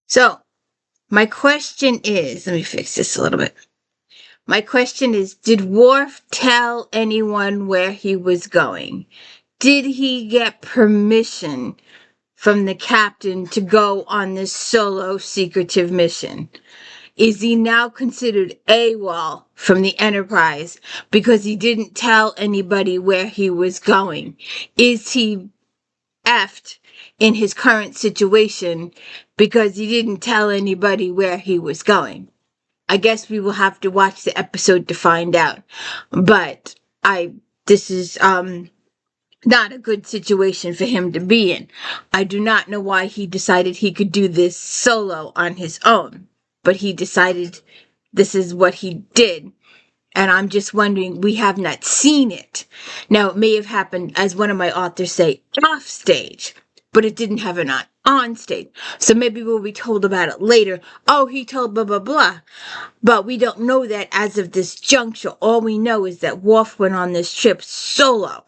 So, my question is, let me fix this a little bit. My question is, did Worf tell anyone where he was going? Did he get permission from the captain to go on this solo secretive mission? Is he now considered AWOL from the Enterprise because he didn't tell anybody where he was going? Is he effed in his current situation because he didn't tell anybody where he was going? I guess we will have to watch the episode to find out. But this is not a good situation for him to be in. I do not know why he decided he could do this solo on his own, but he decided this is what he did. And I'm just wondering, we have not seen it. Now, it may have happened, as one of my authors say, off stage, but it didn't have it on stage. So maybe we'll be told about it later. Oh, he told blah, blah, blah. But we don't know that as of this juncture. All we know is that Worf went on this trip solo.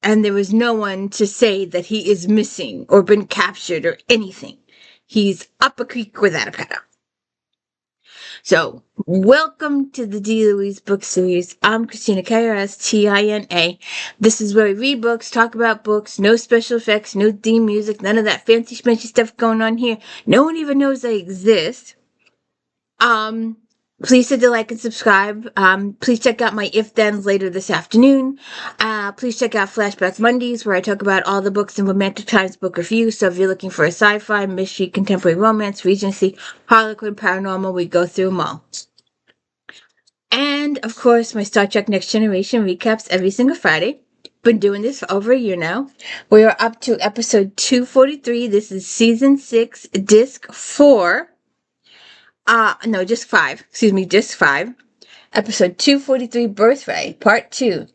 And there is no one to say that he is missing or been captured or anything. He's up a creek without a paddle. So, welcome to the D. Louise book series. I'm Christina, K-R-S-T-I-N-A. This is where we read books, talk about books, no special effects, no theme music, none of that fancy schmancy stuff going on here. No one even knows I exist. Please hit the like and subscribe. Please check out my If Thens later this afternoon. Please check out Flashback Mondays, where I talk about all the books in Romantic Times book review. So if you're looking for a sci-fi, mystery, contemporary romance, Regency, Harlequin, paranormal, we go through them all. And of course, my Star Trek Next Generation recaps every single Friday. Been doing this for over a year now. We are up to episode 243. This is season 6, disc 4. No, just 5. Excuse me, just 5. Episode 243, Birthright, Part 2.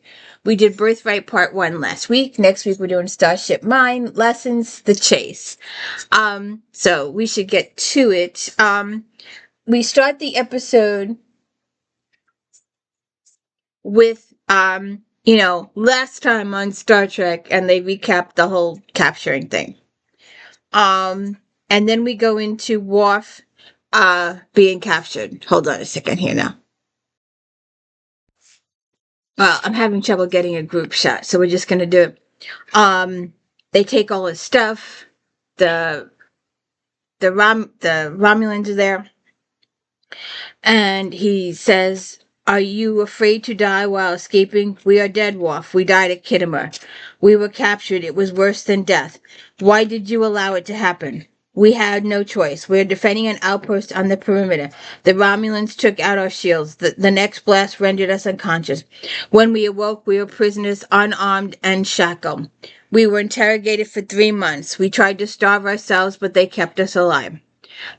We did Birthright Part 1 last week. Next week we're doing Starship Mine, Lessons, The Chase. So we should get to it. We start the episode with, last time on Star Trek, and they recap the whole capturing thing. And then we go into Worf, being captured. Hold on a second here now. Well, I'm having trouble getting a group shot, so we're just gonna do it. They take all his stuff. The Romulans are there, and he says, "Are you afraid to die while escaping? We are dead, Worf. We died at Kittimer. We were captured. It was worse than death. Why did you allow it to happen? We had no choice. We are defending an outpost on the perimeter. The Romulans took out our shields. The next blast rendered us unconscious. When we awoke, we were prisoners, unarmed and shackled. We were interrogated for 3 months. We tried to starve ourselves, but they kept us alive.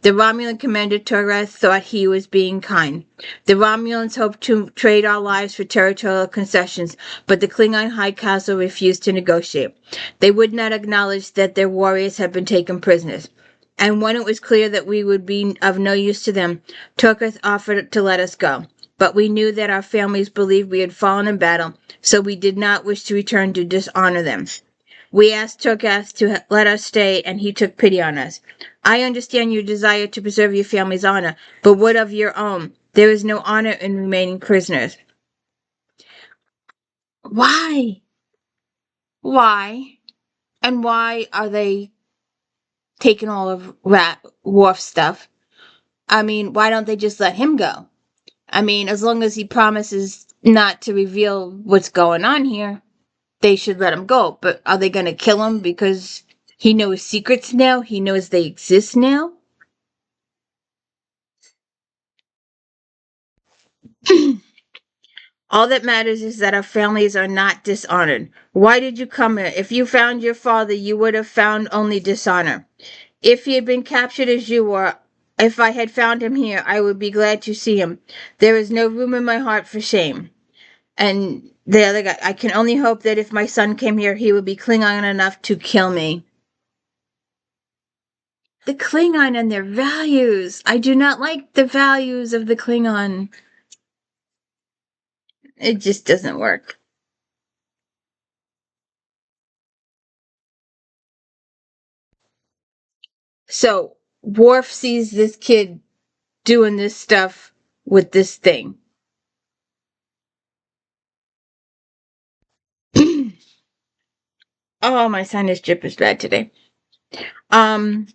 The Romulan commander Torres thought he was being kind. The Romulans hoped to trade our lives for territorial concessions, but the Klingon High Council refused to negotiate. They would not acknowledge that their warriors had been taken prisoners. And when it was clear that we would be of no use to them, Torres offered to let us go. But we knew that our families believed we had fallen in battle, so we did not wish to return to dishonor them. We asked Torgas to let us stay, and he took pity on us. I understand your desire to preserve your family's honor, but what of your own? There is no honor in remaining prisoners." Why? Why? And why are they taking all of Worf's stuff? I mean, why don't they just let him go? I mean, as long as he promises not to reveal what's going on here, they should let him go. But are they going to kill him because he knows secrets now? He knows they exist now? All that matters is that our families are not dishonored. Why did you come here? If you found your father, you would have found only dishonor. If he had been captured as you were, if I had found him here, I would be glad to see him. There is no room in my heart for shame. And the other guy, I can only hope that if my son came here, he would be Klingon enough to kill me. The Klingon and their values. I do not like the values of the Klingon. It just doesn't work. So Worf sees this kid doing this stuff with this thing. Oh, my sinus drip is bad today. Um,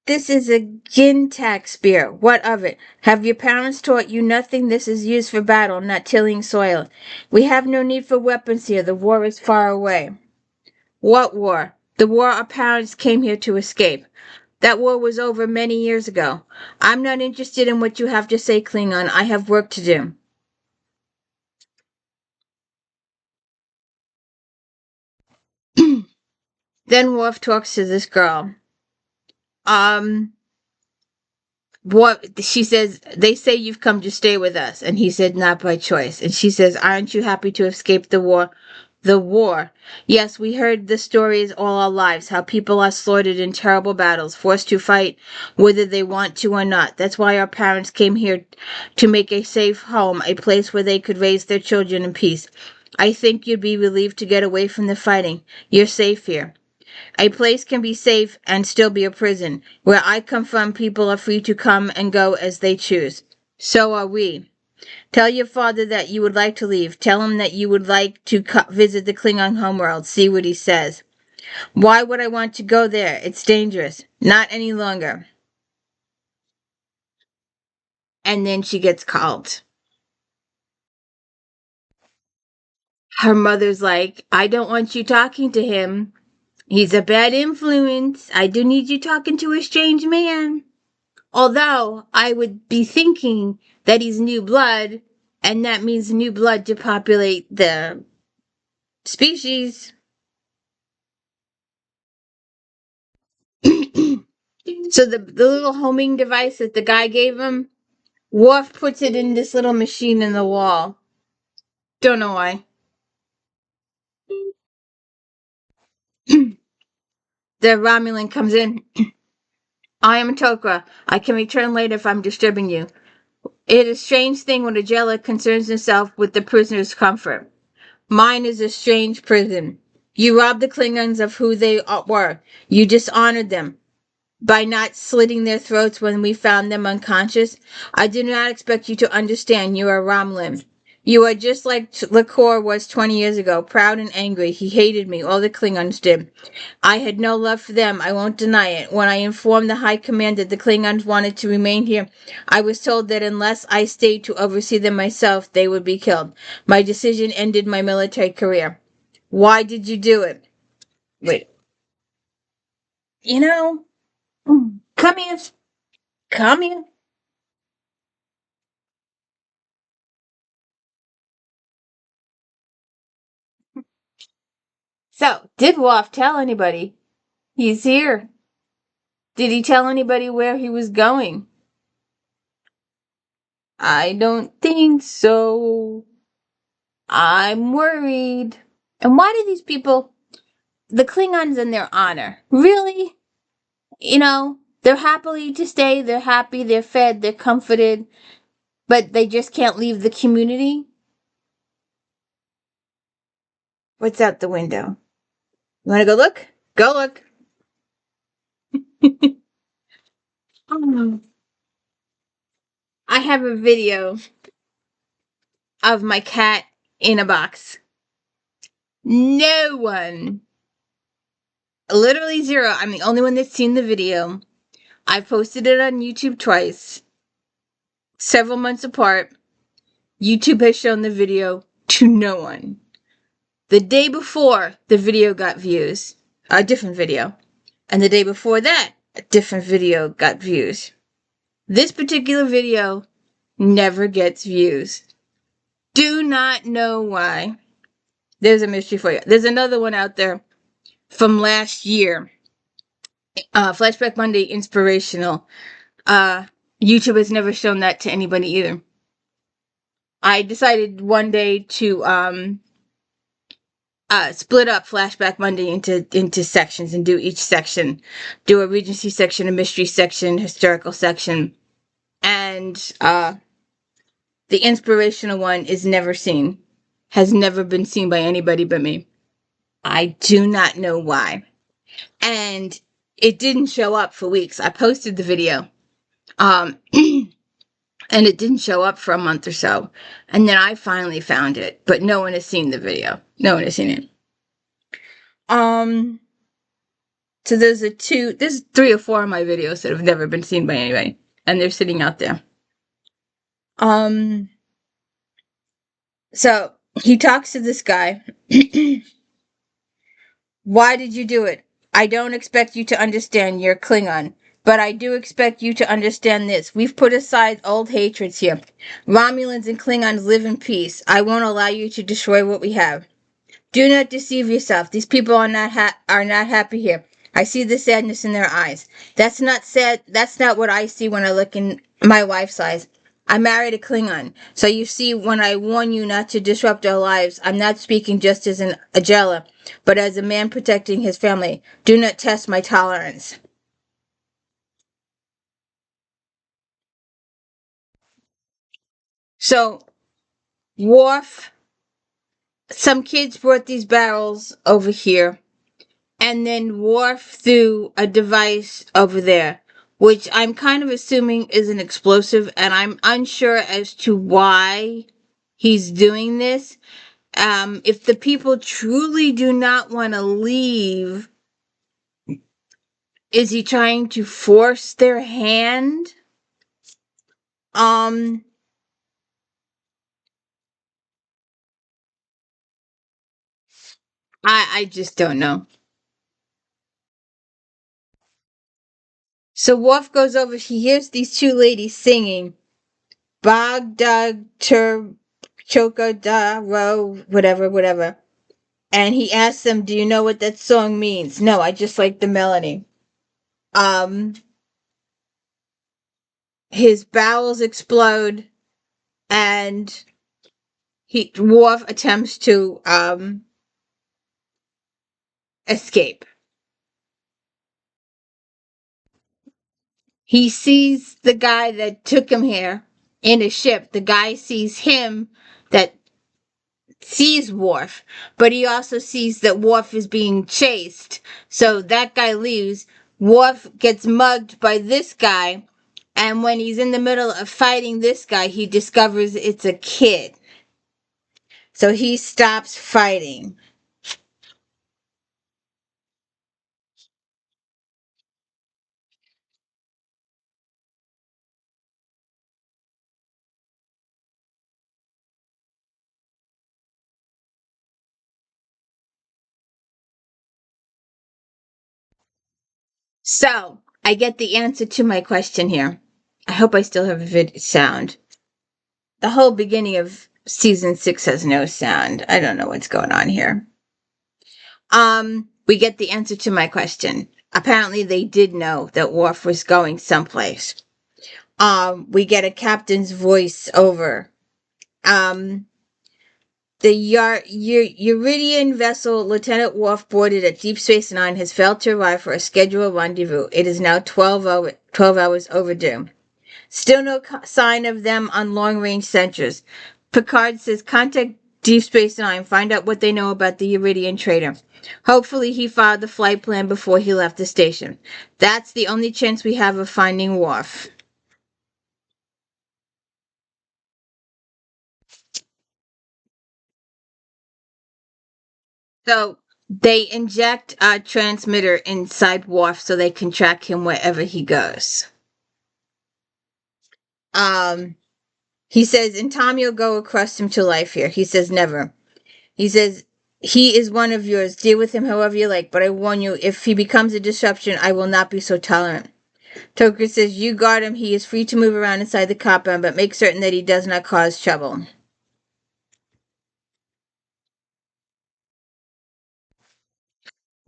this is a Gintac spear. What of it? Have your parents taught you nothing? This is used for battle, not tilling soil. We have no need for weapons here. The war is far away. What war? The war our parents came here to escape. That war was over many years ago. I'm not interested in what you have to say, Klingon. I have work to do. Then Worf talks to this girl. Um, what she says, they say you've come to stay with us, and he said, not by choice. And she says, aren't you happy to escape the war? The war. Yes, we heard the stories all our lives, how people are slaughtered in terrible battles, forced to fight whether they want to or not. That's why our parents came here to make a safe home, a place where they could raise their children in peace. I think you'd be relieved to get away from the fighting. You're safe here. A place can be safe and still be a prison. Where I come from, people are free to come and go as they choose. So are we. Tell your father that you would like to leave. Tell him that you would like to visit the Klingon homeworld. See what he says. Why would I want to go there? It's dangerous. Not any longer. And then she gets called. Her mother's like, I don't want you talking to him. He's a bad influence. I do need you talking to a strange man. Although I would be thinking that he's new blood, and that means new blood to populate the species. So the little homing device that the guy gave him, Worf puts it in this little machine in the wall. Don't know why. The Romulan comes in. I am Tokra. I can return later if I'm disturbing you. It is a strange thing when a jailer concerns himself with the prisoner's comfort. Mine is a strange prison. You robbed the Klingons of who they were. You dishonored them by not slitting their throats when we found them unconscious. I do not expect you to understand. You are Romulan. You are just like Lakor was 20 years ago, proud and angry. He hated me. All the Klingons did. I had no love for them. I won't deny it. When I informed the High Command that the Klingons wanted to remain here, I was told that unless I stayed to oversee them myself, they would be killed. My decision ended my military career. Why did you do it? Wait. You know, come here. Come here. So, did Worf tell anybody he's here? Did he tell anybody where he was going? I don't think so. I'm worried. And why do these people, the Klingons in their honor, really? You know, they're happily to stay, they're happy, they're fed, they're comforted, but they just can't leave the community? What's out the window? You want to go look? Go look. I have a video of my cat in a box. No one, literally zero. I'm the only one that's seen the video. I posted it on YouTube twice, several months apart. YouTube has shown the video to no one. The day before, the video got views, a different video. And the day before that, a different video got views. This particular video never gets views. Do not know why. There's a mystery for you. There's another one out there from last year. Flashback Monday inspirational. YouTube has never shown that to anybody either. I decided one day to split up Flashback Monday into sections and do each section. Do a Regency section, a mystery section, historical section. And the inspirational one is never seen. Has never been seen by anybody but me. I do not know why. And it didn't show up for weeks. I posted the video, and it didn't show up for a month or so. And then I finally found it, but no one has seen the video. No one has seen it. Um, so there's 3 or 4 of my videos that have never been seen by anybody, and they're sitting out there. Um, so he talks to this guy. Why did you do it? I don't expect you to understand, you're Klingon. But I do expect you to understand this. We've put aside old hatreds here. Romulans and Klingons live in peace. I won't allow you to destroy what we have. Do not deceive yourself. These people are not happy here. I see the sadness in their eyes. That's not sad. That's not what I see when I look in my wife's eyes. I married a Klingon. So you see, when I warn you not to disrupt our lives, I'm not speaking just as an Agela, but as a man protecting his family. Do not test my tolerance. So, Worf, some kids brought these barrels over here, and then Worf threw a device over there, which I'm kind of assuming is an explosive, and I'm unsure as to why he's doing this. If the people truly do not want to leave, is he trying to force their hand? Um, I just don't know. So Worf goes over, he hears these 2 ladies singing Bagdag Tur Choka Da Ro, whatever, whatever. And he asks them, do you know what that song means? No, I just like the melody. Um, his bowels explode, and Worf attempts to escape. He sees the guy that took him here in a ship. The guy sees him, that sees Worf, but he also sees that Worf is being chased. So that guy leaves. Worf gets mugged by this guy, and when he's in the middle of fighting this guy, he discovers it's a kid. So he stops fighting. So I get the answer to my question here. I hope I still have sound. The whole beginning of season 6 has no sound. I don't know what's going on here. We get the answer to my question. Apparently they did know that Worf was going someplace. We get a captain's voice over. The Uridian vessel Lieutenant Worf boarded at Deep Space Nine has failed to arrive for a scheduled rendezvous. It is now 12 hours overdue. Still no sign of them on long-range sensors. Picard says contact Deep Space Nine, find out what they know about the Uridian trader. Hopefully he filed the flight plan before he left the station. That's the only chance we have of finding Worf. So they inject a transmitter inside Worf so they can track him wherever he goes. Um, he says, and Tom, you'll go accustomed to life here. He says, never. He says, he is one of yours. Deal with him however you like, but I warn you, if he becomes a disruption, I will not be so tolerant. Toker says, you guard him. He is free to move around inside the compound, but make certain that he does not cause trouble.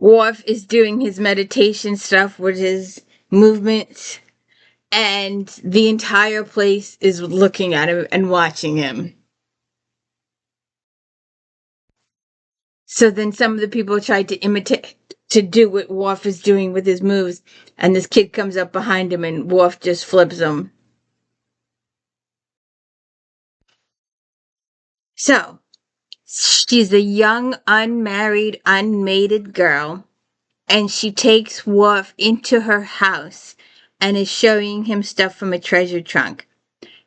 Worf is doing his meditation stuff with his movements, and the entire place is looking at him and watching him. So then some of the people tried to imitate, to do what Worf is doing with his moves, and this kid comes up behind him and Worf just flips him. So she's a young, unmarried, unmated girl, and she takes Worf into her house and is showing him stuff from a treasure trunk.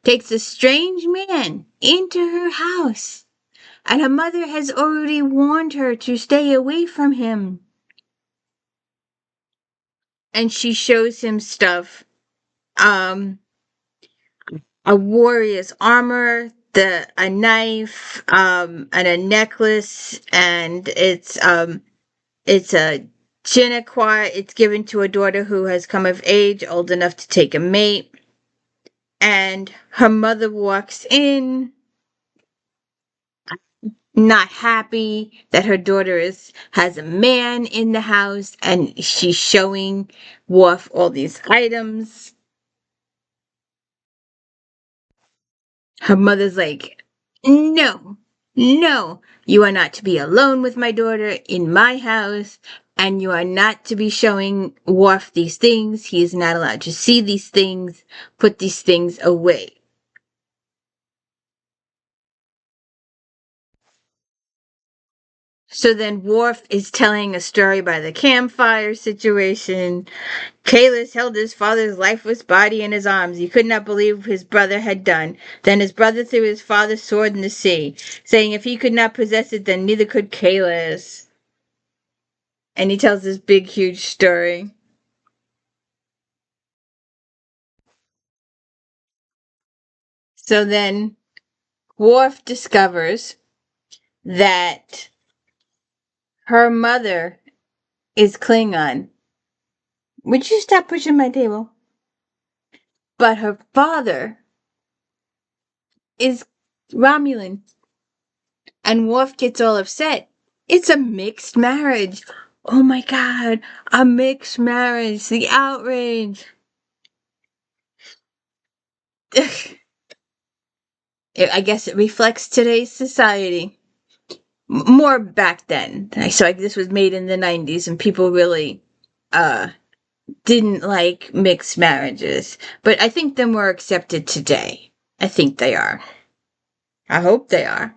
Takes a strange man into her house, and her mother has already warned her to stay away from him. And she shows him stuff, um, a warrior's armor, a knife, and a necklace, and it's a Chinaqua. It's given to a daughter who has come of age, old enough to take a mate. And her mother walks in, not happy that her daughter has a man in the house, and she's showing Worf all these items. Her mother's like, no, no, you are not to be alone with my daughter in my house, and you are not to be showing Worf these things. He is not allowed to see these things. Put these things away. So then Worf is telling a story by the campfire situation. Kahless held his father's lifeless body in his arms. He could not believe what his brother had done. Then his brother threw his father's sword in the sea, saying if he could not possess it, then neither could Kahless. And he tells this big, huge story. So then Worf discovers that her mother is Klingon. Would you stop pushing my table? But her father is Romulan. And Worf gets all upset. It's a mixed marriage. Oh my god, a mixed marriage. The outrage. I guess it reflects today's society. More back then. So this was made in the 90s and people really didn't like mixed marriages. But I think they're more accepted today. I think they are. I hope they are.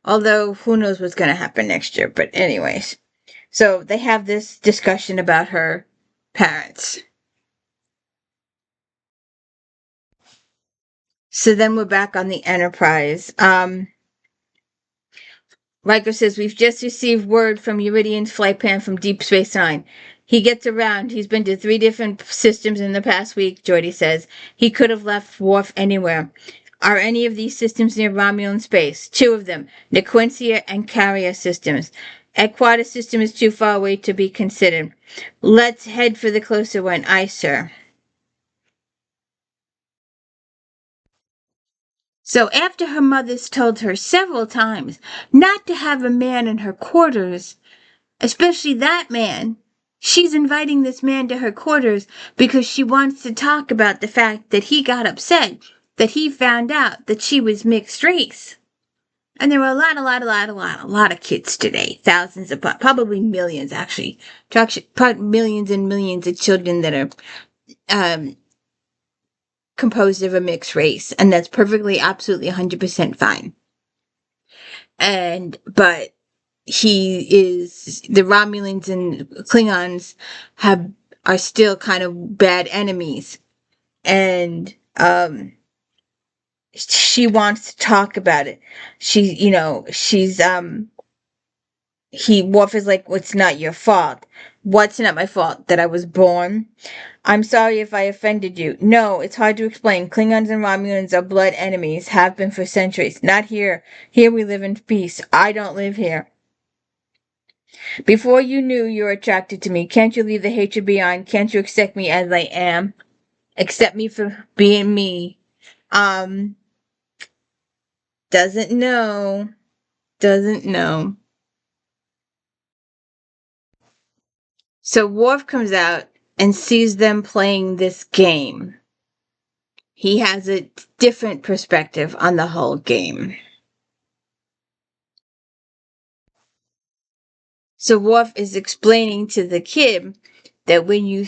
Although, who knows what's going to happen next year. But anyways. So they have this discussion about her parents. So then we're back on the Enterprise. Riker says, we've just received word from Uridian's flight plan from Deep Space Nine. He gets around. He's been to 3 different systems in the past week, Geordi says. He could have left Worf anywhere. Are any of these systems near Romulan space? 2 of them, Nequencia and Carrier systems. Equata system is too far away to be considered. Let's head for the closer one. Aye, sir. So after her mother's told her several times not to have a man in her quarters, especially that man, she's inviting this man to her quarters because she wants to talk about the fact that he got upset that he found out that she was mixed race. And there were a lot of kids today. Thousands of, probably millions actually. Millions and millions of children that are composed of a mixed race. And that's perfectly, absolutely 100% fine. But the Romulans and Klingons are still kind of bad enemies. And, she wants to talk about it. Worf is like, well, it's not your fault. What's not my fault? That I was born? I'm sorry if I offended you. No, it's hard to explain. Klingons and Romulans are blood enemies, have been for centuries. Not here. Here we live in peace. I don't live here. Before you knew you were attracted to me, can't you leave the hatred behind? Can't you accept me as I am? Accept me for being me. Doesn't know. Doesn't know. So Worf comes out and sees them playing this game. He has a different perspective on the whole game. So Worf is explaining to the kid that when you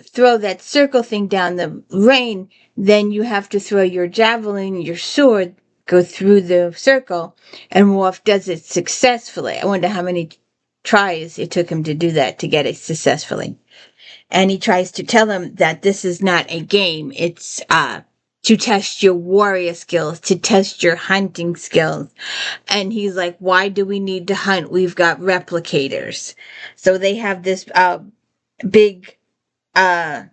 throw that circle thing down the rain, then you have to throw your javelin, your sword, go through the circle, and Worf does it successfully. I wonder how many tries it took him to do that, to get it successfully. And he tries to tell him that this is not a game. It's to test your warrior skills, to test your hunting skills. And he's like, why do we need to hunt? We've got replicators. So they have this big uh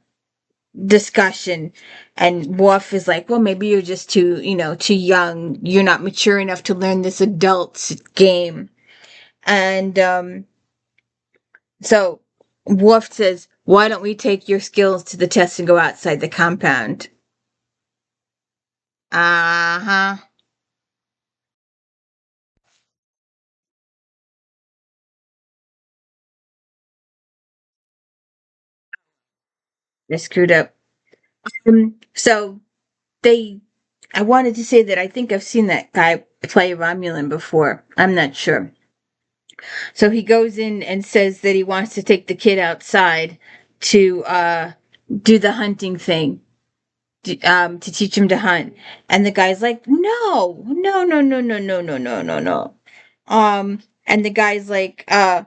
discussion, and Worf is like, well, maybe you're just too young. You're not mature enough to learn this adult game. And so Worf says, why don't we take your skills to the test and go outside the compound? Uh-huh. They screwed up. So they, I wanted to say that I think I've seen that guy play Romulan before. I'm not sure. So he goes in and says that he wants to take the kid outside to do the hunting thing, to teach him to hunt. And the guy's like, no, no, no, no, no, no, no, no, no, no. And the guy's like, I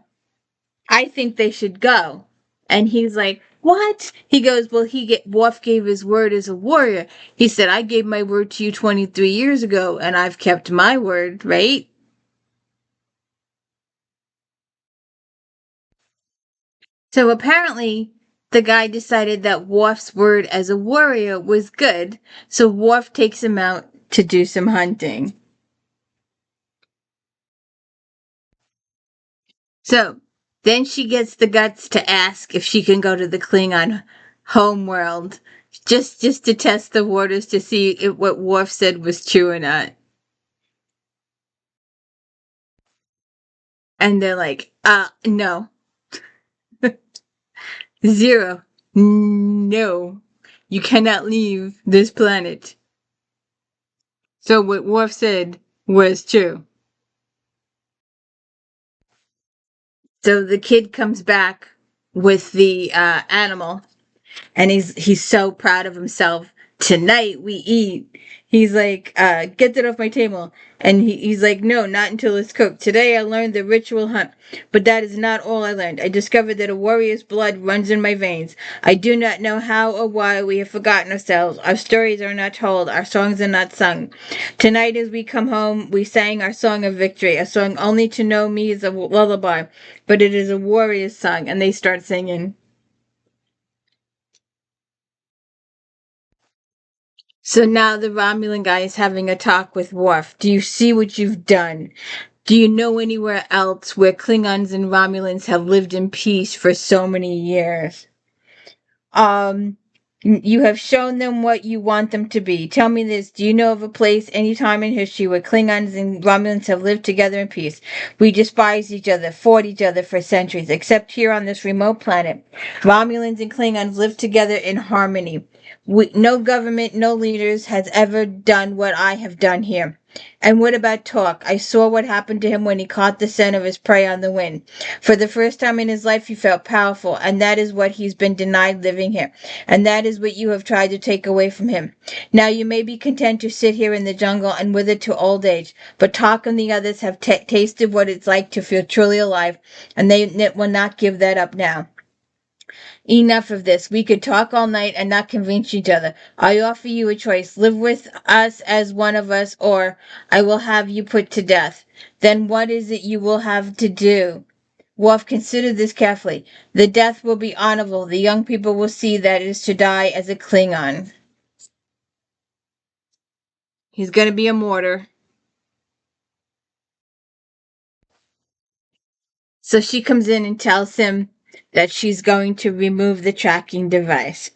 think they should go. And he's like, what? He goes, well, Worf gave his word as a warrior. He said, I gave my word to you 23 years ago, and I've kept my word, right? So apparently, the guy decided that Worf's word as a warrior was good, so Worf takes him out to do some hunting. So then she gets the guts to ask if she can go to the Klingon homeworld, just to test the waters to see if what Worf said was true or not. And they're like, no. Zero. No. You cannot leave this planet. So what Worf said was true. So the kid comes back with the animal, and he's so proud of himself. Tonight we eat. He's like, get that off my table. And he's like, no, not until it's cooked. Today I learned the ritual hunt, but that is not all I learned. I discovered that a warrior's blood runs in my veins. I do not know how or why we have forgotten ourselves. Our stories are not told. Our songs are not sung. Tonight as we come home, we sang our song of victory. A song only to know me is a lullaby, but it is a warrior's song. And they start singing. So now the Romulan guy is having a talk with Worf. Do you see what you've done? Do you know anywhere else where Klingons and Romulans have lived in peace for so many years? Um, you have shown them what you want them to be. Tell me this. Do you know of a place, any time in history, where Klingons and Romulans have lived together in peace? We despised each other, fought each other for centuries, except here on this remote planet. Romulans and Klingons live together in harmony. No government, no leaders has ever done what I have done here. And what about talk? I saw what happened to him when he caught the scent of his prey on the wind. For the first time in his life, he felt powerful, and that is what he's been denied living here. And that is what you have tried to take away from him. Now you may be content to sit here in the jungle and wither to old age, but Talk and the others have tasted what it's like to feel truly alive, and they will not give that up now. Enough of this. We could talk all night and not convince each other. I offer you a choice. Live with us as one of us, or I will have you put to death. Then what is it you will have to do? Worf, consider this carefully. The death will be honorable. The young people will see that it is to die as a Klingon. He's going to be a martyr. So she comes in and tells him that she's going to remove the tracking device.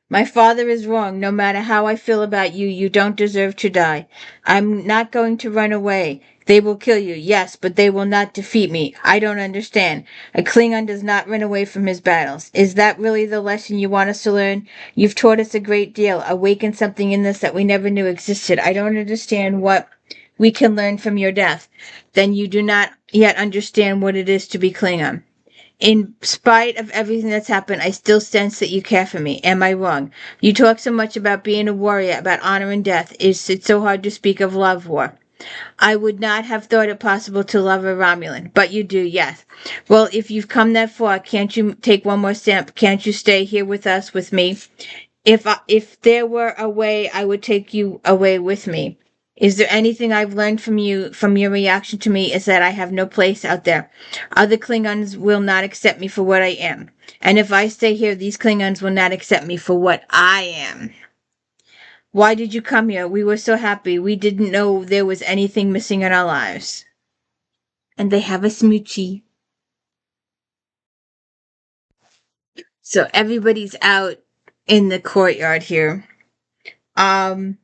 My father is wrong. No matter how I feel about you, you don't deserve to die. I'm not going to run away. They will kill you, yes, but they will not defeat me. I don't understand. A Klingon does not run away from his battles. Is that really the lesson you want us to learn? You've taught us a great deal, awakened something in us that we never knew existed. I don't understand what we can learn from your death. Then you do not yet understand what it is to be Klingon. In spite of everything that's happened, I still sense that you care for me. Am I wrong? You talk so much about being a warrior, about honor and death. Is it so hard to speak of love, War? I would not have thought it possible to love a Romulan, but you do, yes. Well, if you've come that far, can't you take one more step? Can't you stay here with us, with me? If there were a way, I would take you away with me. Is there anything I've learned from you, from your reaction to me, is that I have no place out there. Other Klingons will not accept me for what I am. And if I stay here, these Klingons will not accept me for what I am. Why did you come here? We were so happy. We didn't know there was anything missing in our lives. And they have a smoochie. So everybody's out in the courtyard here. Um,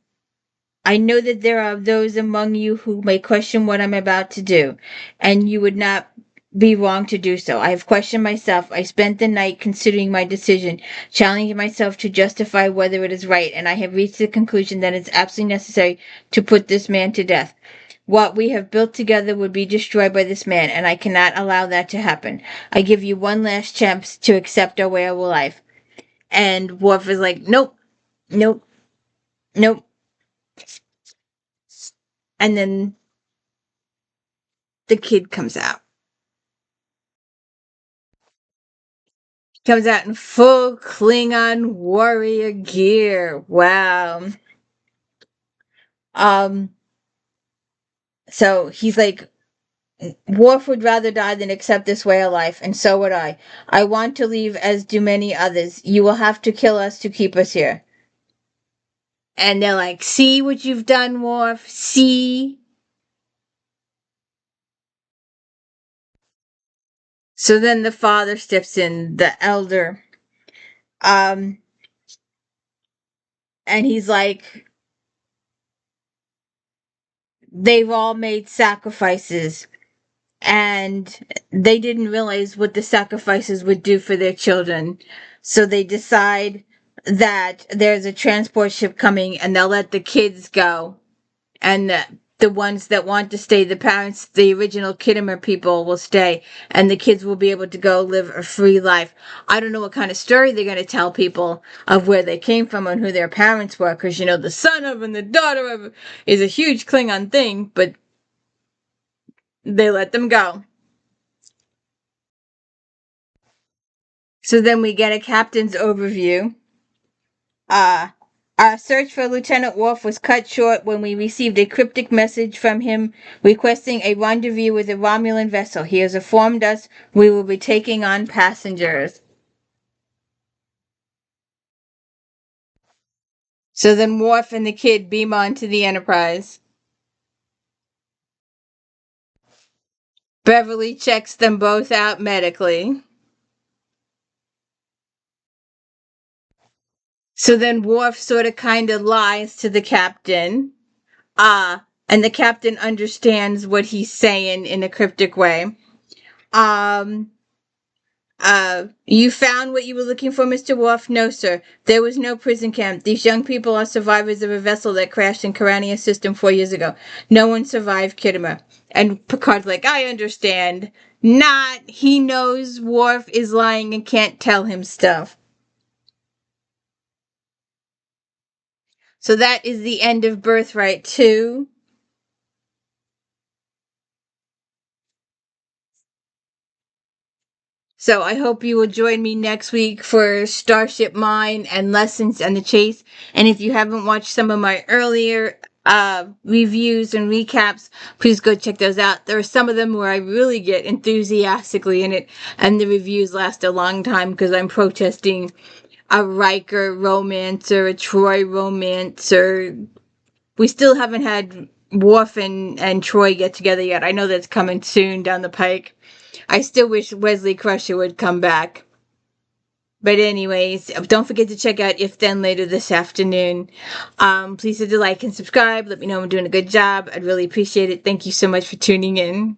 I know that there are those among you who may question what I'm about to do, and you would not be wrong to do so. I have questioned myself. I spent the night considering my decision, challenging myself to justify whether it is right, and I have reached the conclusion that it's absolutely necessary to put this man to death. What we have built together would be destroyed by this man, and I cannot allow that to happen. I give you one last chance to accept our way of life. And Worf is like, nope, nope, nope. And then the kid comes out. Comes out in full Klingon warrior gear. Wow. Um, so he's like, Worf would rather die than accept this way of life, and so would I. I want to leave, as do many others. You will have to kill us to keep us here. And they're like, see what you've done, Worf? See? So then the father steps in, the elder. Um, and he's like, they've all made sacrifices, and they didn't realize what the sacrifices would do for their children. So they decide that there's a transport ship coming, and they'll let the kids go. And the ones that want to stay, the parents, the original Kittimer people will stay, and the kids will be able to go live a free life. I don't know what kind of story they're going to tell people of where they came from and who their parents were, because, you know, the son of and the daughter of is a huge Klingon thing, but they let them go. So then we get a captain's overview. Our search for Lieutenant Worf was cut short when we received a cryptic message from him requesting a rendezvous with a Romulan vessel. He has informed us we will be taking on passengers. So then Worf and the kid beam onto the Enterprise. Beverly checks them both out medically. So then Worf sort of kind of lies to the captain. And the captain understands what he's saying in a cryptic way. You found what you were looking for, Mr. Worf? No, sir. There was no prison camp. These young people are survivors of a vessel that crashed in Carania's system 4 years ago. No one survived Kittimer. And Picard's like, I understand. Not. He knows Worf is lying and can't tell him stuff. So that is the end of Birthright 2. So I hope you will join me next week for Starship Mine and Lessons and the Chase. And if you haven't watched some of my earlier reviews and recaps, please go check those out. There are some of them where I really get enthusiastically in it, and the reviews last a long time because I'm protesting a Riker romance or a Troy romance, or we still haven't had Worf and Troy get together yet. I know that's coming soon down the pike. I still wish Wesley Crusher would come back. But anyways, don't forget to check out If Then later this afternoon. Please hit the like and subscribe. Let me know I'm doing a good job. I'd really appreciate it. Thank you so much for tuning in.